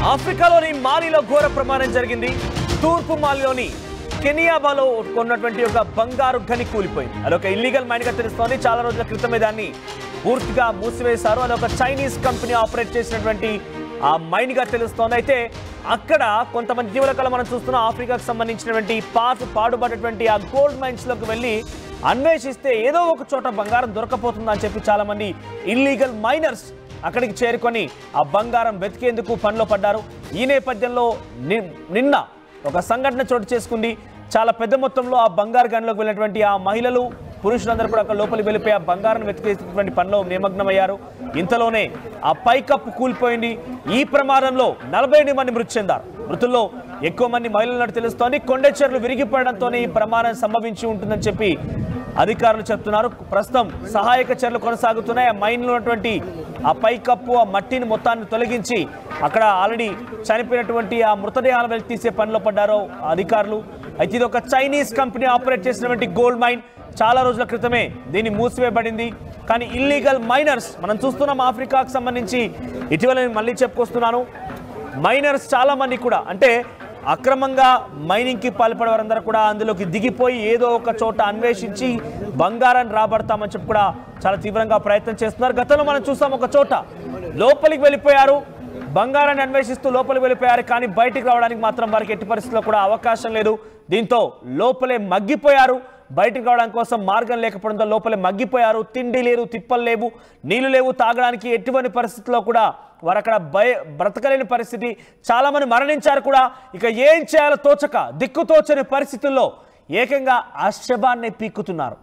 ఆఫ్రికాలోని మాలిలో ఘోర ప్రమాదం జరిగింది. తూర్పు మాలిలోని కెనియాబాలో ఉన్నటువంటి ఒక బంగారు గని కూలిపోయింది. అదొక ఇల్లీగల్ మైన్ గా తెలుస్తోంది. చాలా రోజుల క్రితమే దాన్ని పూర్తిగా మూసివేశారు. అదొక చైనీస్ కంపెనీ ఆపరేట్ చేసినటువంటి ఆ మైన్ గా తెలుస్తోంది. అయితే అక్కడ కొంతమంది జీవుల మనం చూస్తున్నాం. ఆఫ్రికాకు సంబంధించినటువంటి పాడుపడేటువంటి ఆ గోల్డ్ మైన్స్ లోకి వెళ్ళి అన్వేషిస్తే ఏదో ఒక చోట బంగారం దొరకపోతుందని చెప్పి చాలా మంది ఇల్లీగల్ మైనర్స్ అక్కడికి చేరుకొని ఆ బంగారం వెతికేందుకు పనిలో పడ్డారు. ఈ నేపథ్యంలో నిన్న ఒక సంఘటన చోటు చేసుకుంది. చాలా పెద్ద మొత్తంలో ఆ బంగారు గనిలోకి వెళ్ళినటువంటి ఆ మహిళలు పురుషులందరూ కూడా అక్కడ లోపలికి వెళ్ళిపోయి ఆ బంగారం వెతికేటువంటి పనిలో నిమగ్నమయ్యారు. ఇంతలోనే ఆ పైకప్పు కూలిపోయింది. ఈ ప్రమాదంలో 48 మంది మృతి చెందారు. మృతుల్లో ఎక్కువ మంది మహిళలు తెలుస్తోంది. కొండ చెర్లు విరిగిపోవడంతోనే ఈ ప్రమాదం సంభవించి ఉంటుందని చెప్పి అధికారులు చెప్తున్నారు. ప్రస్తుతం సహాయక చర్యలు కొనసాగుతున్నాయి. ఆ మైన్లో ఉన్నటువంటి ఆ పైకప్పు ఆ మట్టిని మొత్తాన్ని తొలగించి అక్కడ ఆల్రెడీ చనిపోయినటువంటి ఆ మృతదేహాలు వెళ్ళి తీసే పనిలో పడ్డారు అధికారులు. అయితే ఇది ఒక చైనీస్ కంపెనీ ఆపరేట్ చేసినటువంటి గోల్డ్ మైన్. చాలా రోజుల క్రితమే దీన్ని మూసివేయబడింది. కానీ ఇల్లీగల్ మైనర్స్ మనం చూస్తున్నాం. ఆఫ్రికాకు సంబంధించి ఇటీవల నేను మళ్ళీ చెప్పుకొస్తున్నాను. మైనర్స్ చాలా మంది కూడా అంటే అక్రమంగా మైనింగ్కి పాల్పడే వారందరూ కూడా అందులోకి దిగిపోయి ఏదో ఒక చోట అన్వేషించి బంగారాన్ని రాబడతామని చెప్పి కూడా చాలా తీవ్రంగా ప్రయత్నం చేస్తున్నారు. గతంలో మనం చూసాం, ఒక చోట లోపలికి వెళ్ళిపోయారు, బంగారాన్ని అన్వేషిస్తూ లోపలికి వెళ్ళిపోయారు. కానీ బయటికి రావడానికి మాత్రం వారికి ఎట్టి పరిస్థితుల్లో కూడా అవకాశం లేదు. దీంతో లోపలే మగ్గిపోయారు. బయటకు రావడానికి కోసం మార్గం లేకపోవడంతో లోపలే మగ్గిపోయారు. తిండి లేదు, తిప్పలు లేవు, నీళ్లు లేవు, తాగడానికి ఎటువంటి పరిస్థితుల్లో కూడా వారు అక్కడ బ్రతకలేని పరిస్థితి. చాలా మంది మరణించారు కూడా. ఇక ఏం చేయాలో తోచక దిక్కుతోచని పరిస్థితుల్లో ఏకంగా ఆ శవాన్ని పీక్కుతున్నారు.